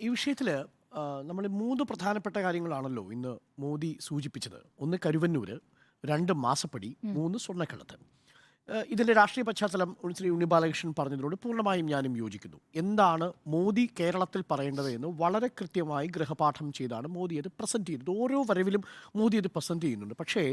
ഈ വിഷയത്തിൽ നമ്മൾ 3 പ്രധാനപ്പെട്ട കാര്യങ്ങളാണല്ലോ ഇന്ന് മോദി സൂചിപ്പിച്ചത്. ഒന്ന് കരുവന്നൂര്, 2 മാസപ്പടി, 3 സ്വർണ്ണക്കടത്ത്. ഇതിൻ്റെ രാഷ്ട്രീയ പശ്ചാത്തലം ശ്രീ ഉണ്ണി ബാലകൃഷ്ണൻ പറഞ്ഞതിനോട് പൂർണ്ണമായും ഞാനും യോജിക്കുന്നു. എന്താണ് മോദി കേരളത്തിൽ പറയേണ്ടത് എന്ന് വളരെ കൃത്യമായി ഗൃഹപാഠം ചെയ്താണ് മോദി അത് പ്രസൻറ്റ് ചെയ്യുന്നത്. ഓരോ വരവിലും മോദി അത് പ്രസൻറ്റ് ചെയ്യുന്നുണ്ട്. പക്ഷേ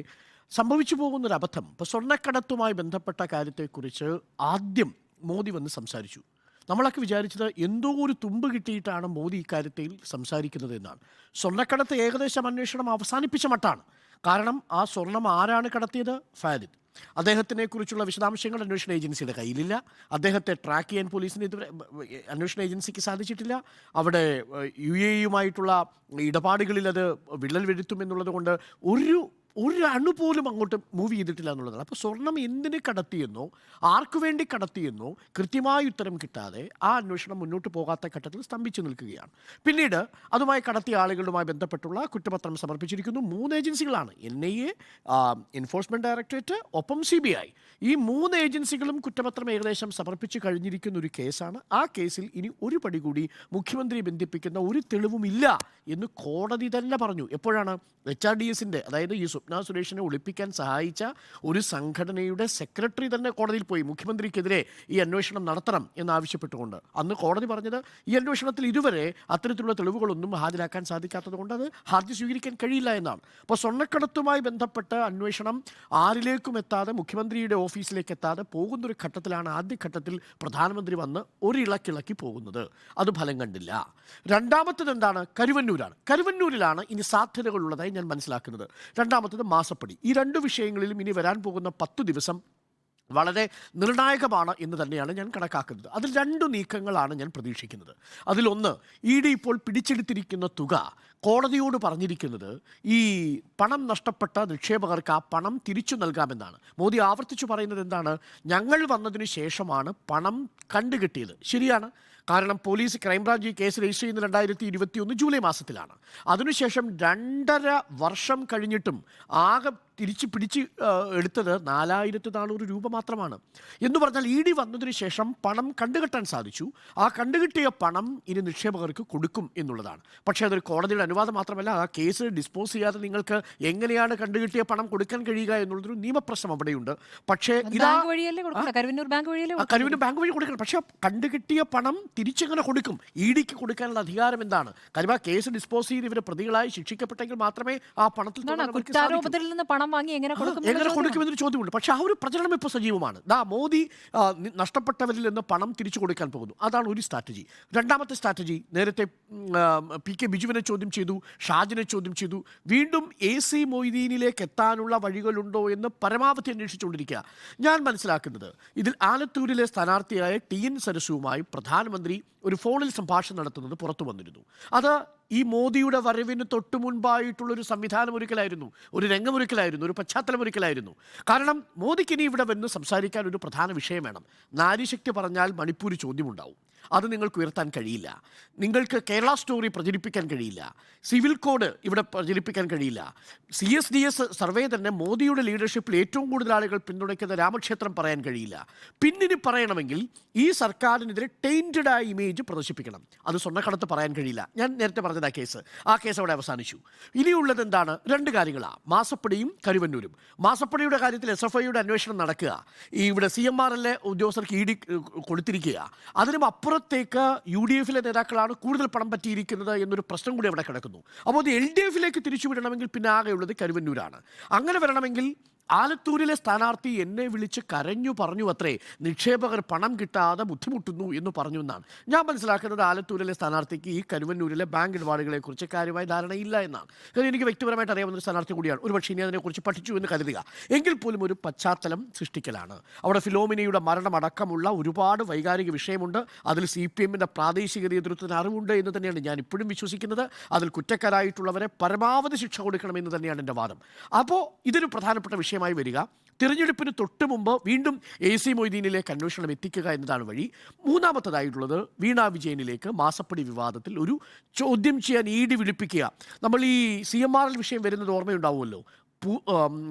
സംഭവിച്ചു പോകുന്നൊരു അബദ്ധം, ഇപ്പോൾ സ്വർണ്ണക്കടത്തുമായി ബന്ധപ്പെട്ട കാര്യത്തെക്കുറിച്ച് ആദ്യം മോദി വന്ന് സംസാരിച്ചു. നമ്മളൊക്കെ വിചാരിച്ചത് എന്തോ ഒരു തുമ്പ് കിട്ടിയിട്ടാണ് മോദി ഇക്കാര്യത്തിൽ സംസാരിക്കുന്നത് എന്നാണ്. സ്വർണ്ണക്കടത്ത് ഏകദേശം അന്വേഷണം അവസാനിപ്പിച്ച മട്ടാണ്. കാരണം ആ സ്വർണം ആരാണ് കടത്തിയത്? ഫാരിദ്. അദ്ദേഹത്തിനെ കുറിച്ചുള്ള വിശദാംശങ്ങൾ അന്വേഷണ ഏജൻസിയുടെ കയ്യിലില്ല. അദ്ദേഹത്തെ ട്രാക്ക് ചെയ്യാൻ പോലീസിന് ഇതുവരെ അന്വേഷണ ഏജൻസിക്ക് സാധിച്ചിട്ടില്ല. അവിടെ UAE-യുമായിട്ടുള്ള ഇടപാടുകളിൽ അത് വിള്ളൽ വരുത്തുമെന്നുള്ളത് കൊണ്ട് ഒരു അണുപോലും അങ്ങോട്ട് മൂവ് ചെയ്തിട്ടില്ല എന്നുള്ളതാണ്. അപ്പോൾ സ്വർണം എന്തിന് കടത്തിയെന്നോ ആർക്കു വേണ്ടി കടത്തിയെന്നോ കൃത്യമായ ഉത്തരം കിട്ടാതെ ആ അന്വേഷണം മുന്നോട്ട് പോകാത്ത ഘട്ടത്തിൽ സ്തംഭിച്ചു നിൽക്കുകയാണ്. പിന്നീട് അതുമായി കടത്തിയ ആളുകളുമായി ബന്ധപ്പെട്ടുള്ള കുറ്റപത്രം സമർപ്പിച്ചിരിക്കുന്നു. 3 ഏജൻസികളാണ്: NIA, എൻഫോഴ്സ്മെൻറ്റ് ഡയറക്ടറേറ്റ്, ഒപ്പം CBI. ഈ 3 ഏജൻസികളും കുറ്റപത്രം ഏകദേശം സമർപ്പിച്ച് കഴിഞ്ഞിരിക്കുന്ന ഒരു കേസാണ്. ആ കേസിൽ ഇനി ഒരു പടി കൂടി മുഖ്യമന്ത്രിയെ ബന്ധിപ്പിക്കുന്ന ഒരു തെളിവുമില്ല എന്ന് കോടതി തന്നെ പറഞ്ഞു. എപ്പോഴാണ്? HRDS-ൻ്റെ, അതായത് ഈ സ്വപ്ന സുരേഷിനെ ഒളിപ്പിക്കാൻ സഹായിച്ച ഒരു സംഘടനയുടെ സെക്രട്ടറി തന്നെ കോടതിയിൽ പോയി മുഖ്യമന്ത്രിക്കെതിരെ ഈ അന്വേഷണം നടത്തണം എന്നാവശ്യപ്പെട്ടുകൊണ്ട്. അന്ന് കോടതി പറഞ്ഞത് ഈ അന്വേഷണത്തിൽ ഇതുവരെ അത്തരത്തിലുള്ള തെളിവുകളൊന്നും ഹാജരാക്കാൻ സാധിക്കാത്തത് കൊണ്ട് അത് ഹർജി സ്വീകരിക്കാൻ കഴിയില്ല എന്നാണ്. അപ്പോൾ സ്വർണ്ണക്കടത്തുമായി ബന്ധപ്പെട്ട അന്വേഷണം ആരിലേക്കും എത്താതെ, മുഖ്യമന്ത്രിയുടെ ഓഫീസിലേക്ക് എത്താതെ പോകുന്നൊരു ഘട്ടത്തിലാണ് ആദ്യഘട്ടത്തിൽ പ്രധാനമന്ത്രി വന്ന് ഒരിളക്കിളക്കി പോകുന്നത്. അത് ഫലം കണ്ടില്ല. രണ്ടാമത്തത് എന്താണ്? കരുവന്നൂരാണ്. കരുവന്നൂരിലാണ് ഇനി സാധ്യതകളുള്ളതായി ഞാൻ മനസ്സിലാക്കുന്നത്. രണ്ടാമത്തത് മാസപ്പടി. ഈ 2 വിഷയങ്ങളിലും ഇനി വരാൻ പോകുന്ന 10 ദിവസം വളരെ നിർണായകമാണ് എന്ന് തന്നെയാണ് ഞാൻ കണക്കാക്കുന്നത്. അതിൽ 2 നീക്കങ്ങളാണ് ഞാൻ പ്രതീക്ഷിക്കുന്നത്. അതിലൊന്ന്, ED ഇപ്പോൾ പിടിച്ചെടുത്തിരിക്കുന്ന തുക കോടതിയോട് പറഞ്ഞിരിക്കുന്നത് ഈ പണം നഷ്ടപ്പെട്ട നിക്ഷേപകർക്ക് ആ പണം തിരിച്ചു നൽകാമെന്നാണ്. മോദി ആവർത്തിച്ചു പറയുന്നത് എന്താണ്? ഞങ്ങൾ വന്നതിന് ശേഷമാണ് പണം കണ്ടുകിട്ടിയത്. ശരിയാണ്. കാരണം പോലീസ്, ക്രൈംബ്രാഞ്ച് ഈ കേസ് രജിസ്റ്റർ ചെയ്യുന്ന 2021 ജൂലൈ മാസത്തിലാണ്. അതിനുശേഷം 2.5 വർഷം കഴിഞ്ഞിട്ടും ആകെ പിടിച്ച് എടുത്തത് 4400 രൂപ മാത്രമാണ്. എന്ന് പറഞ്ഞാൽ ED വന്നതിന് ശേഷം പണം കണ്ടുകെട്ടാൻ സാധിച്ചു. ആ കണ്ടുകിട്ടിയ പണം ഇനി നിക്ഷേപകർക്ക് കൊടുക്കും എന്നുള്ളതാണ്. പക്ഷേ അതൊരു കോടതിയുടെ അനുവാദം മാത്രമല്ല, ആ കേസ് ഡിസ്പോസ് ചെയ്യാതെ നിങ്ങൾക്ക് എങ്ങനെയാണ് കണ്ടുകിട്ടിയ പണം കൊടുക്കാൻ കഴിയുക എന്നുള്ളതൊരു നിയമപ്രശ്നം അവിടെയുണ്ട്. പക്ഷേ കരുവന്നൂർ ബാങ്ക് വഴി കൊടുക്കണം. പക്ഷേ കണ്ടുകിട്ടിയ പണം തിരിച്ചെങ്ങനെ കൊടുക്കും? EDക്ക് കൊടുക്കാനുള്ള അധികാരം എന്താണ്? കാര്യം ആ കേസ് ഡിസ്പോസ് ചെയ്ത് ഇവരെ പ്രതികളായി ശിക്ഷിക്കപ്പെട്ടെങ്കിൽ മാത്രമേ ആ പണത്തിൽ എങ്ങനെ കൊടുക്കുമെന്നൊരു ചോദ്യമുണ്ട്. പക്ഷേ ആ ഒരു പ്രചരണം ഇപ്പോൾ സജീവമാണ്. മോദി നഷ്ടപ്പെട്ടവരിൽ നിന്ന് പണം തിരിച്ചു കൊടുക്കാൻ പോകുന്നു. അതാണ് ഒരു സ്ട്രാറ്റജി. രണ്ടാമത്തെ സ്ട്രാറ്റജി, നേരത്തെ PK ബിജുവിനെ ചോദ്യം ചെയ്തു, ഷാജിനെ ചോദ്യം ചെയ്തു. വീണ്ടും AC മൊയ്തീനിലേക്ക് എത്താനുള്ള വഴികളുണ്ടോ എന്ന് പരമാവധി അന്വേഷിച്ചുകൊണ്ടിരിക്കുക. ഞാൻ മനസ്സിലാക്കുന്നത് ഇതിൽ ആലത്തൂരിലെ സ്ഥാനാർത്ഥിയായ TN സരസുവുമായി പ്രധാനമന്ത്രി ഒരു ഫോണിൽ സംഭാഷണം നടത്തുന്നത് പുറത്തു വന്നിരുന്നു. അത് ഈ മോദിയുടെ വരവിന് തൊട്ടു മുൻപായിട്ടുള്ളൊരു സംവിധാനമൊരുക്കലായിരുന്നു, ഒരു രംഗമൊരുക്കലായിരുന്നു, ഒരു പശ്ചാത്തലമൊരുക്കലായിരുന്നു. കാരണം മോദിക്ക് ഇനി ഇവിടെ വന്ന് സംസാരിക്കാൻ ഒരു പ്രധാന വിഷയം വേണം. നാരീശക്തി പറഞ്ഞാൽ മണിപ്പൂർ ചോദ്യമുണ്ടാവും. അത് നിങ്ങൾക്ക് ഉയർത്താൻ കഴിയില്ല. നിങ്ങൾക്ക് കേരള സ്റ്റോറി പ്രചരിപ്പിക്കാൻ കഴിയില്ല. സിവിൽ കോഡ് ഇവിടെ പ്രചരിപ്പിക്കാൻ കഴിയില്ല. CSDS സർവേ തന്നെ മോദിയുടെ ലീഡർഷിപ്പിൽ ഏറ്റവും കൂടുതൽ ആളുകൾ പിന്തുണയ്ക്കുന്ന രാമക്ഷേത്രം പറയാൻ കഴിയില്ല. പിന്നിന് പറയണമെങ്കിൽ ഈ സർക്കാരിനെതിരെ ടെയിൻറ്റഡായ ഇമേജ് പ്രദർശിപ്പിക്കണം. അത് സ്വർണ്ണക്കടത്ത് പറയാൻ കഴിയില്ല. ഞാൻ നേരത്തെ പറഞ്ഞത് ആ കേസ് അവിടെ അവസാനിച്ചു. ഇനിയുള്ളത് എന്താണ്? 2 കാര്യങ്ങളാണ്: മാസപ്പടിയും കരുവന്നൂരും. മാസപ്പടിയുടെ കാര്യത്തിൽ SFIയുടെ അന്വേഷണം നടക്കുക. ഇവിടെ CMRLA ഉദ്യോഗസ്ഥർക്ക് ED കൊടുത്തിരിക്കുക. അതിനും അപ്പുറത്തേക്ക് UDF-ലെ നേതാക്കളാണ് കൂടുതൽ പണം പറ്റിയിരിക്കുന്നത് എന്നൊരു പ്രശ്നം കൂടി അവിടെ കിടക്കുന്നു. അപ്പോൾ അത് LDF-ലേക്ക് തിരിച്ചുവിടണമെങ്കിൽ പിന്നെ ആകെയുള്ളത് കരുവന്നൂരാണ്. അങ്ങനെ വരണമെങ്കിൽ ആലത്തൂരിലെ സ്ഥാനാർത്ഥി എന്നെ വിളിച്ച് കരഞ്ഞു പറഞ്ഞു അത്രേ, നിക്ഷേപകർ പണം കിട്ടാതെ ബുദ്ധിമുട്ടുന്നു എന്ന് പറഞ്ഞു എന്നാണ്. ഞാൻ മനസ്സിലാക്കുന്നത് ആലത്തൂരിലെ സ്ഥാനാർത്ഥിക്ക് ഈ കരുവന്നൂരിലെ ബാങ്ക് ഇടപാടുകളെക്കുറിച്ച് കാര്യമായ ധാരണയില്ല എന്നാണ്. കാരണം എനിക്ക് വ്യക്തിപരമായിട്ട് അറിയാവുന്നൊരു സ്ഥാനാർത്ഥി കൂടിയാണ്. ഒരു പക്ഷേ ഇനി അതിനെക്കുറിച്ച് പഠിച്ചു എന്ന് കരുതുക. എങ്കിൽ പോലും ഒരു പശ്ചാത്തലം സൃഷ്ടിക്കലാണ്. അവിടെ ഫിലോമിനയുടെ മരണമടക്കമുള്ള ഒരുപാട് വൈകാരിക വിഷയമുണ്ട്. അതിൽ CPM-ൻ്റെ പ്രാദേശിക നേതൃത്വത്തിന് അറിവുണ്ട് എന്ന് തന്നെയാണ് ഞാൻ ഇപ്പോഴും വിശ്വസിക്കുന്നത്. അതിൽ കുറ്റക്കാരായിട്ടുള്ളവരെ പരമാവധി ശിക്ഷ കൊടുക്കണമെന്ന് തന്നെയാണ് എൻ്റെ വാദം. അപ്പോൾ ഇതൊരു പ്രധാനപ്പെട്ട വിഷയമായി വരിക. തിരഞ്ഞെടുപ്പിന് തൊട്ട് മുമ്പ് വീണ്ടും AC മൊയ്തീനിലേക്ക് അന്വേഷണം എത്തിക്കുക എന്നതാണ് വഴി. മൂന്നാമത്തതായിട്ടുള്ളത്, വീണ വിജയനിലേക്ക് മാസപ്പടി വിവാദത്തിൽ ഒരു ചോദ്യം ചെയ്യാൻ ED വിളിപ്പിക്കുക. നമ്മൾ ഈ CMRL വിഷയം വരുന്നത് ഓർമ്മയുണ്ടാവുമല്ലോ.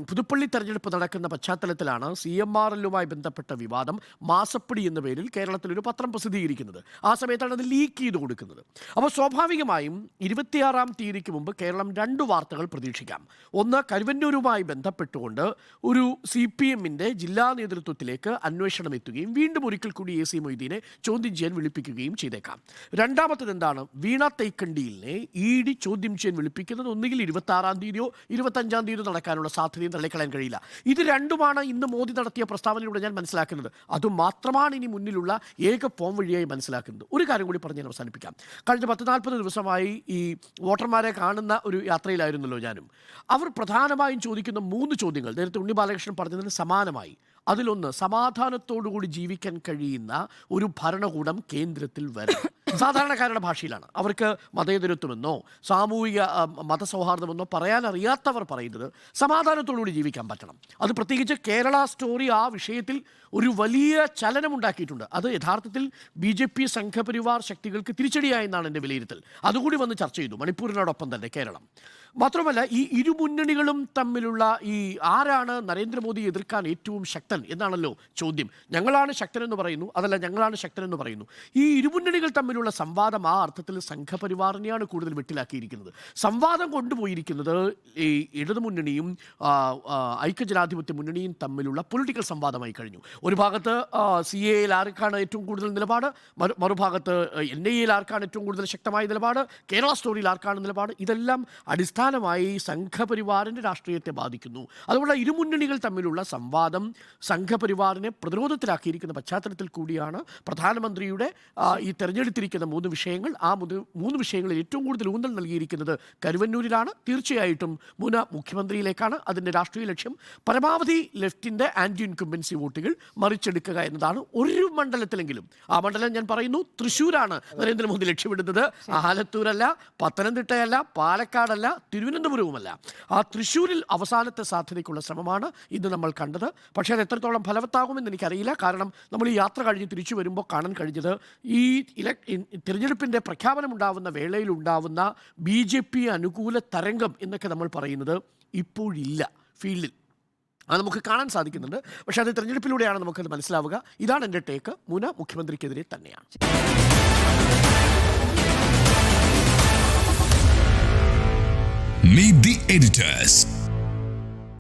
പുതുപ്പള്ളി തെരഞ്ഞെടുപ്പ് നടക്കുന്ന പശ്ചാത്തലത്തിലാണ് CMRLുമായി ബന്ധപ്പെട്ട വിവാദം മാസപ്പടി എന്ന പേരിൽ കേരളത്തിലൊരു പത്രം പ്രസിദ്ധീകരിക്കുന്നത്. ആ സമയത്താണ് അത് ലീക്ക് ചെയ്ത് കൊടുക്കുന്നത്. അപ്പോൾ സ്വാഭാവികമായും 26-ാം തീയതിക്ക് മുമ്പ് കേരളം 2 വാർത്തകൾ പ്രതീക്ഷിക്കാം. ഒന്ന്, കരുവന്നൂരുമായി ബന്ധപ്പെട്ടുകൊണ്ട് ഒരു CPMന്റെ ജില്ലാ നേതൃത്വത്തിലേക്ക് അന്വേഷണം എത്തുകയും വീണ്ടും ഒരിക്കൽ കൂടി AC മൊയ്തീനെ ചോദ്യം ചെയ്യാൻ വിളിപ്പിക്കുകയും ചെയ്തേക്കാം. രണ്ടാമത്തത് എന്താണ്, വീണ തൈക്കണ്ടിയിലെ ED ചോദ്യം ചെയ്യാൻ വിളിപ്പിക്കുന്നത് ഒന്നുകിൽ 26-ാം തീയതിയോ 25-ാം തീയതിയോ നടക്കാനുള്ള സാധ്യതയും തള്ളിക്കളയാൻ കഴിയില്ല. ഇത് രണ്ടുമാണ് ഇന്ന് മോദി നടത്തിയ പ്രസ്താവനയിലൂടെ ഞാൻ മനസ്സിലാക്കുന്നത്. അതുമാത്രമാണ് ഇനി മുന്നിലുള്ള ഏക പോം വഴിയായി മനസ്സിലാക്കുന്നത്. ഒരു കാര്യം കൂടി പറഞ്ഞ് ഞാൻ അവസാനിപ്പിക്കാം. കഴിഞ്ഞ 10-40 ദിവസമായി ഈ വോട്ടർമാരെ കാണുന്ന ഒരു യാത്രയിലായിരുന്നല്ലോ ഞാനും. അവർ പ്രധാനമായും ചോദിക്കുന്ന 3 ചോദ്യങ്ങൾ നേരത്തെ ഉണ്ണി ബാലകൃഷ്ണൻ പറഞ്ഞതിന് സമാനമായി. അതിലൊന്ന്, സമാധാനത്തോടുകൂടി ജീവിക്കാൻ കഴിയുന്ന ഒരു ഭരണകൂടം കേന്ദ്രത്തിൽ വരണം. സാധാരണക്കാരുടെ ഭാഷയിലാണ്. അവർക്ക് മതേതരത്വമെന്നോ സാമൂഹിക മതസൗഹാർദ്ദമെന്നോ പറയാൻ അറിയാത്തവർ പറയുന്നത് സമാധാനത്തോടുകൂടി ജീവിക്കാൻ പറ്റണം. അത് പ്രത്യേകിച്ച് കേരള സ്റ്റോറി ആ വിഷയത്തിൽ ഒരു വലിയ ചലനമുണ്ടാക്കിയിട്ടുണ്ട്. അത് യഥാർത്ഥത്തിൽ BJP സംഘപരിവാർ ശക്തികൾക്ക് തിരിച്ചടിയായെന്നാണ് എൻ്റെ വിലയിരുത്തൽ. അതുകൂടി വന്ന് ചർച്ച ചെയ്തു, മണിപ്പൂരിനോടൊപ്പം തന്നെ കേരളം. മാത്രമല്ല, ഈ ഇരുമുന്നണികളും തമ്മിലുള്ള ഈ ആരാണ് നരേന്ദ്രമോദി എതിർക്കാൻ ഏറ്റവും ശക്തൻ എന്നാണല്ലോ ചോദ്യം. ഞങ്ങളാണ് ശക്തനെന്ന് പറയുന്നു, അതല്ല ഞങ്ങളാണ് ശക്തനെന്ന് പറയുന്നു. ഈ ഇരുമുന്നണികൾ തമ്മിലുള്ള സംവാദം ആ അർത്ഥത്തിൽ സംഘപരിവാറിനെയാണ് കൂടുതൽ വെട്ടിലാക്കിയിരിക്കുന്നത്. സംവാദം കൊണ്ടുപോയിരിക്കുന്നത് ഈ ഇടതുമുന്നണിയും ഐക്യജനാധിപത്യ മുന്നണിയും തമ്മിലുള്ള പൊളിറ്റിക്കൽ സംവാദമായി കഴിഞ്ഞു. ഒരു ഭാഗത്ത് CAA ആർക്കാണ് ഏറ്റവും കൂടുതൽ നിലപാട്, മറുഭാഗത്ത് NIA ആർക്കാണ് ഏറ്റവും കൂടുതൽ ശക്തമായ നിലപാട്, കേരള സ്റ്റോറിയിൽ ആർക്കാണ് നിലപാട്. ഇതെല്ലാം അടിസ്ഥാനമായി സംഘപരിവാറിൻ്റെ രാഷ്ട്രീയത്തെ ബാധിക്കുന്നു. അതുകൊണ്ട് ഇരുമുന്നണികൾ തമ്മിലുള്ള സംവാദം സംഘപരിവാറിനെ പ്രതിരോധത്തിലാക്കിയിരിക്കുന്ന പശ്ചാത്തലത്തിൽ കൂടിയാണ് പ്രധാനമന്ത്രിയുടെ ഈ തെരഞ്ഞെടുത്തിരിക്കുന്ന 3 വിഷയങ്ങൾ. ആ 3 വിഷയങ്ങളിൽ ഏറ്റവും കൂടുതൽ ഊന്നൽ നൽകിയിരിക്കുന്നത് കരുവന്നൂരിലാണ്. തീർച്ചയായിട്ടും മുൻ മുഖ്യമന്ത്രിയിലേക്കാണ്. അതിൻ്റെ രാഷ്ട്രീയ ലക്ഷ്യം പരമാവധി ലെഫ്റ്റിൻ്റെ ആൻറ്റി ഇൻകംബൻസി വോട്ടുകൾ മറിച്ചെടുക്കുക എന്നതാണ്. ഒരു മണ്ഡലത്തിലെങ്കിലും, ആ മണ്ഡലം ഞാൻ പറയുന്നു തൃശ്ശൂരാണ് നരേന്ദ്രമോദി ലക്ഷ്യമിടുന്നത്. ആലത്തൂരല്ല, പത്തനംതിട്ടയല്ല, പാലക്കാടല്ല, തിരുവനന്തപുരവുമല്ല. ആ തൃശ്ശൂരിൽ അവസാനത്തെ സാധ്യതയ്ക്കുള്ള ശ്രമമാണ് ഇന്ന് നമ്മൾ കണ്ടത്. പക്ഷേ അത് എത്രത്തോളം ഫലവത്താകുമെന്ന് എനിക്കറിയില്ല. കാരണം നമ്മൾ ഈ യാത്ര കഴിഞ്ഞ് തിരിച്ചു വരുമ്പോൾ കാണാൻ കഴിഞ്ഞത് ഈ തിരഞ്ഞെടുപ്പിൻ്റെ പ്രഖ്യാപനമുണ്ടാവുന്ന വേളയിലുണ്ടാവുന്ന BJP അനുകൂല തരംഗം എന്നൊക്കെ നമ്മൾ പറയുന്നത് ഇപ്പോഴില്ല ഫീൽഡിൽ. അത് നമുക്ക് കാണാൻ സാധിക്കുന്നുണ്ട്. പക്ഷേ അത് തിരഞ്ഞെടുപ്പിലൂടെയാണ് നമുക്കത് മനസ്സിലാവുക. ഇതാണ് എൻ്റെ ടേക്ക്. മുൻ മുഖ്യമന്ത്രിക്കെതിരെ തന്നെയാണ്. Meet the editors.